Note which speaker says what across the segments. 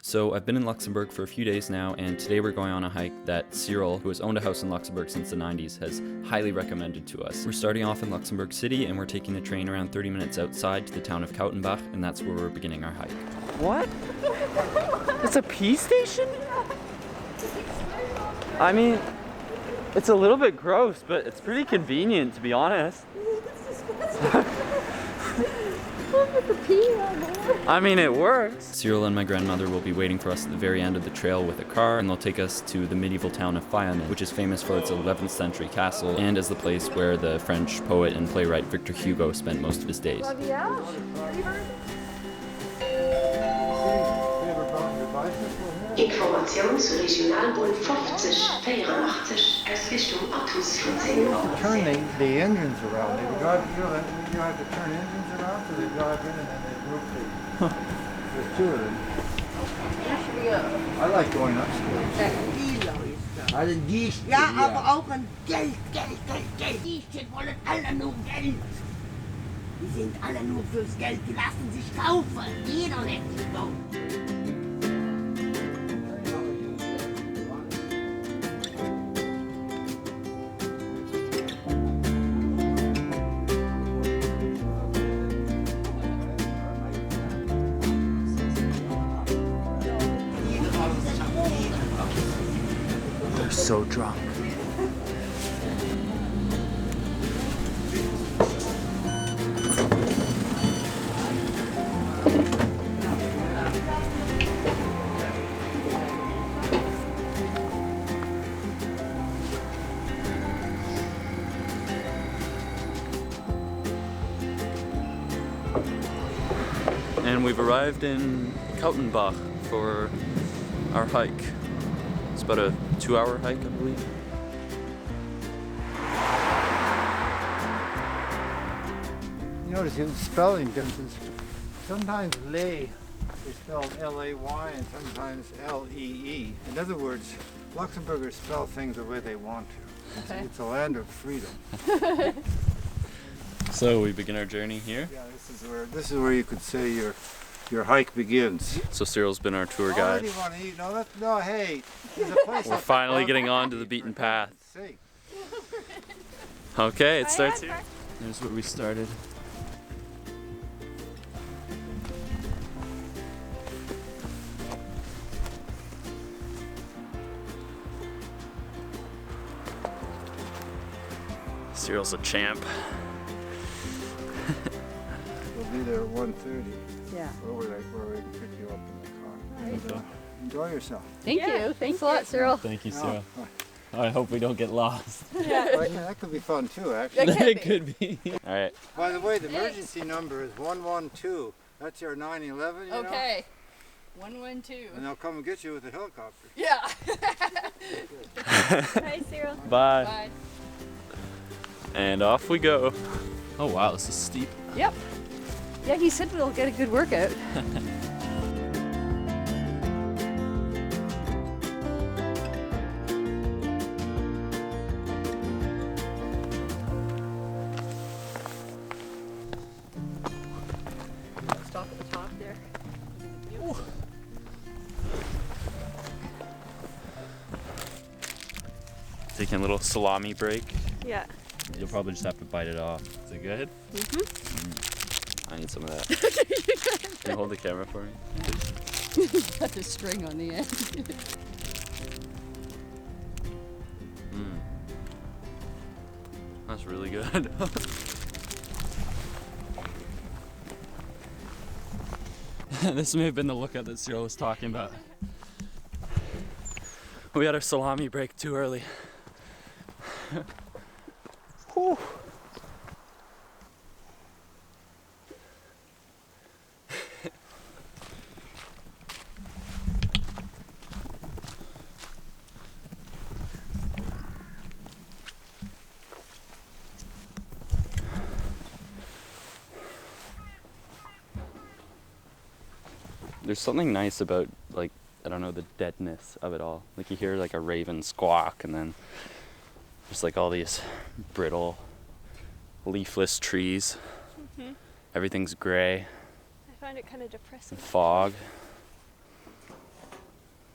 Speaker 1: So I've been in Luxembourg for a few days now, and today we're going on a hike that Cyril, who has owned a house in Luxembourg since the 90s, has highly recommended to us. We're starting off in Luxembourg City, and we're taking the train around 30 minutes outside to the town of Kautenbauch, and that's where we're beginning our hike.
Speaker 2: What? It's a pee station? I mean, it's a little bit gross, but it's pretty convenient, to be honest. I mean, it works.
Speaker 1: Cyril and my grandmother will be waiting for us at the very end of the trail with a car, and they'll take us to the medieval town of Vianden, which is famous for its 11th century castle and as the place where the French poet and playwright Victor Hugo spent most of his days.
Speaker 3: Information zu Regionalbahn 5084 aus Richtung Autos von 10 Uhr.
Speaker 4: Turn the engines around. They drive, you have to turn engines around, so they drive in and then they group the. There's two of them. I like going upstairs.
Speaker 5: Ja, aber auch ein Geld. Die wollen alle nur Geld. Die sind alle nur fürs Geld, die lassen sich kaufen. Jeder lässt sich kaufen.
Speaker 2: So drunk.
Speaker 1: And we've arrived in Kautenbauch for our hike. It's about a 2-hour hike, I believe.
Speaker 4: You notice the spelling difference. Sometimes lay is spelled L-A-Y and sometimes L-E-E. In other words, Luxembourgers spell things the way they want to. It's a land of freedom.
Speaker 1: So we begin our journey here.
Speaker 4: Yeah, this is where you could say your hike begins.
Speaker 1: So Cyril's been our tour
Speaker 4: I
Speaker 1: guide.
Speaker 4: already want to eat. No, hey. There's a place
Speaker 1: We're
Speaker 4: up
Speaker 1: finally
Speaker 4: above.
Speaker 1: getting on to the beaten path.
Speaker 4: For heaven's sake.
Speaker 1: Okay, it starts here. There's where we started. Cyril's a champ.
Speaker 4: We'll be there at 1:30.
Speaker 5: Yeah.
Speaker 4: Where we can pick you up in the car. And, enjoy yourself.
Speaker 6: Thank you. Thanks a lot, Cyril.
Speaker 1: Thank you,
Speaker 4: No,
Speaker 1: Cyril. I hope we don't get lost.
Speaker 4: that could be fun too, actually.
Speaker 1: It could be. All right.
Speaker 4: By the way, the emergency number is 112. That's your 911, you know?
Speaker 6: Okay. 112.
Speaker 4: And they'll come and get you with a helicopter.
Speaker 6: Yeah.
Speaker 7: Hi, Cyril.
Speaker 1: Bye.
Speaker 6: Bye.
Speaker 1: And off we go. Oh wow, this is steep.
Speaker 6: Yep. Yeah, he said we'll get a good workout. Stop at the top there.
Speaker 1: Taking a little salami break.
Speaker 7: Yeah.
Speaker 1: You'll probably just have to bite it off. Is it good? I need some of that. Can you hold the camera for me?
Speaker 6: Got the string on the end.
Speaker 1: That's really good. This may have been the lookout that Cyril was talking about. We had our salami break too early. Whew. There's something nice about, like, I don't know, the deadness of it all. Like you hear like a raven squawk and then just like all these brittle, leafless trees. Everything's gray.
Speaker 7: I find it kind of depressing.
Speaker 1: Fog.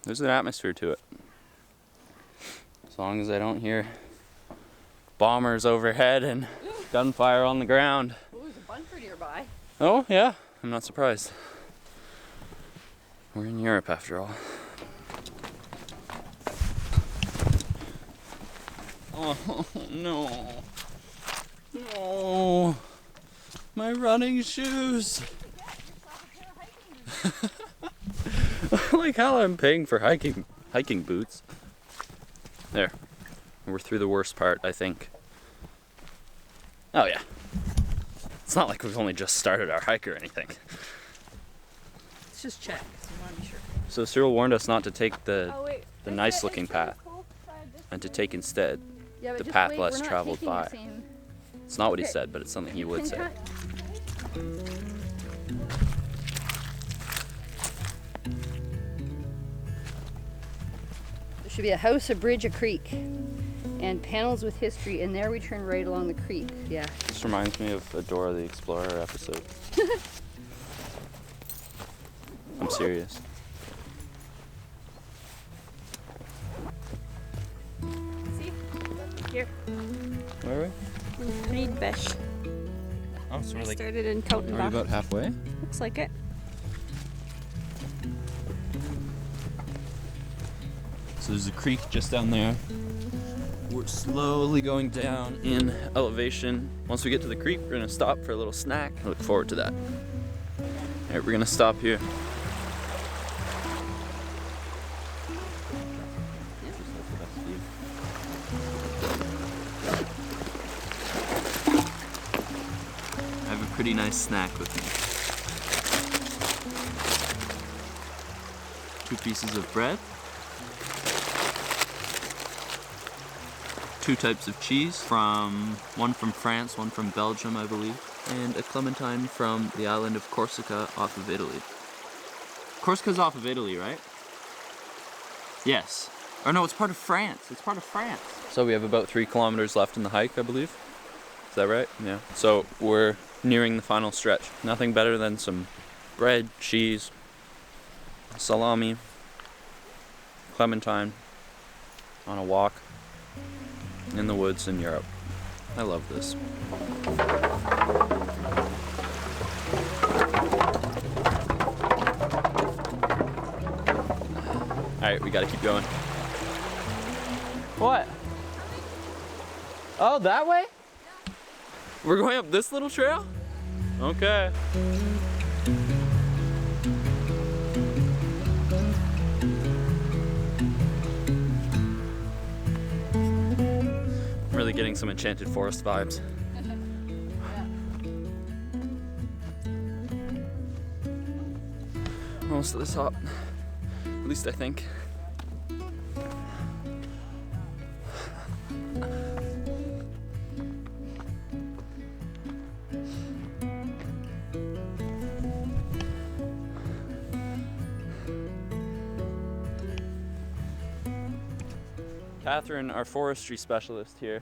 Speaker 1: There's an atmosphere to it. As long as I don't hear bombers overhead and gunfire on the ground.
Speaker 6: Oh, there's a bunker nearby.
Speaker 1: Oh, yeah. I'm not surprised. We're in Europe after all. Oh, no. No. My running shoes. Like hell, I'm paying for hiking boots. There. We're through the worst part, I think. Oh yeah. It's not like we've only just started our hike or anything.
Speaker 6: Let's just check, so we want to be sure.
Speaker 1: So Cyril warned us not to take the nice looking path and to take instead
Speaker 6: Yeah,
Speaker 1: the path less traveled by. It's not what he said, but it's something he would say.
Speaker 6: There should be a house, a bridge, a creek, and panels with history, and there we turn right along the creek. Yeah.
Speaker 1: This reminds me of a Dora the Explorer episode. I'm serious.
Speaker 7: See? Here.
Speaker 1: Where are we?
Speaker 7: Friedbesch.
Speaker 1: Oh, so we're like
Speaker 7: Started in
Speaker 1: are we
Speaker 7: Kautenbauch.
Speaker 1: about halfway?
Speaker 7: Looks like it.
Speaker 1: So there's a creek just down there. We're slowly going down in elevation. Once we get to the creek, we're gonna stop for a little snack. I look forward to that. All right, we're gonna stop here. I have a pretty nice snack with me. 2 pieces of bread. 2 types of cheese, one from France, one from Belgium, I believe, and a clementine from the island of Corsica off of Italy. Corsica's off of Italy, right? Yes. Or no, it's part of France. It's part of France. So we have about 3 kilometers left in the hike, I believe. Is that right? Yeah. So we're nearing the final stretch. Nothing better than some bread, cheese, salami, clementine on a walk in the woods in Europe. I love this. Alright, we gotta keep going. What? Oh, that way? We're going up this little trail? Okay. Really getting some Enchanted Forest vibes. Almost to the top. At least I think. Catherine, our forestry specialist here,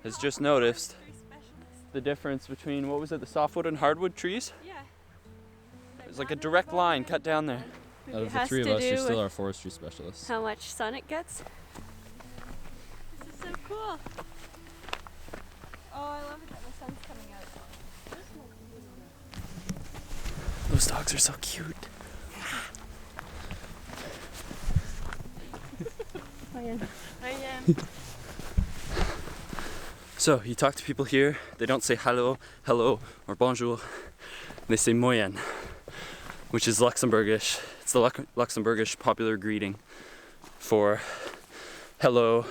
Speaker 1: has just noticed the difference between, what was it, the softwood and hardwood trees?
Speaker 7: Yeah.
Speaker 1: There's like a direct line cut down there. Out of the
Speaker 7: has
Speaker 1: 3 of
Speaker 7: to
Speaker 1: us,
Speaker 7: do
Speaker 1: you're still
Speaker 7: with
Speaker 1: our forestry specialist.
Speaker 7: how much sun it gets. This is so cool. Oh, I love it that the sun's coming out.
Speaker 1: Those dogs are so cute.
Speaker 7: I am.
Speaker 1: So, you talk to people here, they don't say hello, or bonjour. They say moyen, which is Luxembourgish. It's the Luxembourgish popular greeting for hello.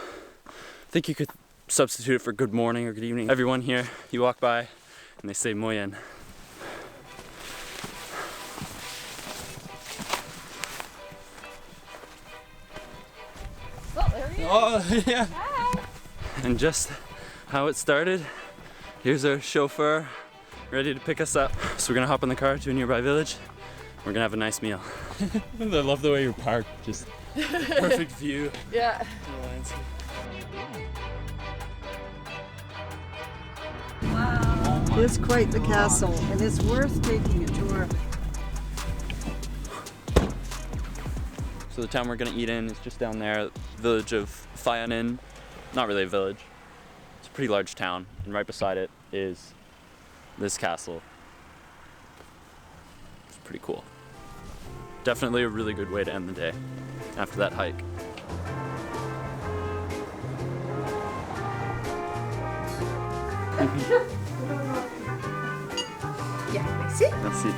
Speaker 1: I think you could substitute it for good morning or good evening. Everyone here, you walk by and they say moyen.
Speaker 6: Oh, there he is.
Speaker 1: Oh, yeah. And just how it started, here's our chauffeur ready to pick us up. So we're gonna hop in the car to a nearby village. We're gonna have a nice meal. I love the way you're parked, just perfect view.
Speaker 6: Yeah.
Speaker 8: It's quite the castle, and it's worth taking a tour.
Speaker 1: So the town we're gonna eat in is just down there, village of Vianden. Not really a village. It's a pretty large town, and right beside it is this castle. It's pretty cool. Definitely a really good way to end the day after that hike.
Speaker 6: Yeah, merci.
Speaker 1: Merci.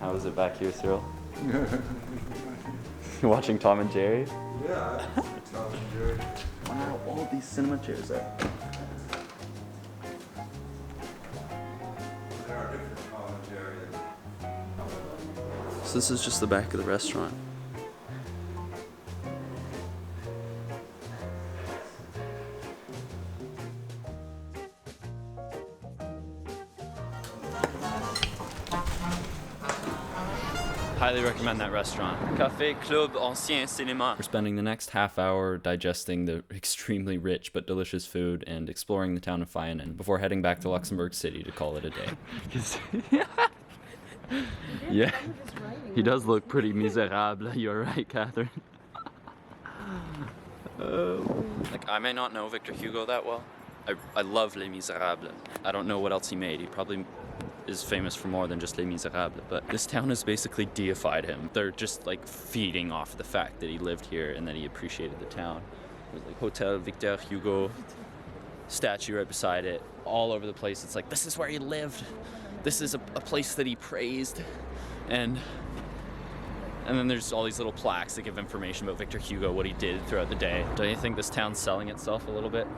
Speaker 1: How is it back here, Cyril? You're watching Tom and Jerry?
Speaker 4: Yeah, Tom and Jerry.
Speaker 1: Wow, all these cinema chairs are.
Speaker 4: There are different Tom and Jerry.
Speaker 1: So this is just the back of the restaurant. Highly recommend that restaurant. Café Club Ancien Cinéma. We're spending the next half hour digesting the extremely rich but delicious food and exploring the town of Vianden before heading back to Luxembourg City to call it a day. Yeah, he does look pretty miserable. You're right, Catherine. Like, I may not know Victor Hugo that well. I love Les Miserables. I don't know what else he made. He probably is famous for more than just Les Miserables, but this town has basically deified him. They're just like feeding off the fact that he lived here and that he appreciated the town. There's like Hotel Victor Hugo, statue right beside it, all over the place. It's like, this is where he lived. This is a place that he praised. And then there's all these little plaques that give information about Victor Hugo, what he did throughout the day. Don't you think this town's selling itself a little bit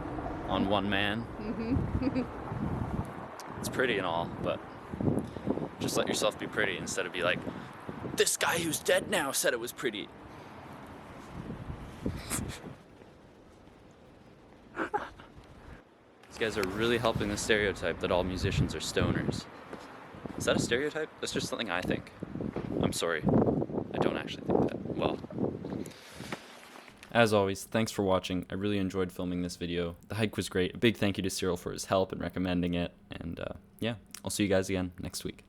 Speaker 1: on one man? Mm-hmm. It's pretty and all, but just let yourself be pretty instead of be like, this guy who's dead now said it was pretty. These guys are really helping the stereotype that all musicians are stoners. Is that a stereotype? That's just something I think. I'm sorry. I don't actually think that. Well. As always, thanks for watching. I really enjoyed filming this video. The hike was great. A big thank you to Cyril for his help and recommending it. And yeah, I'll see you guys again next week.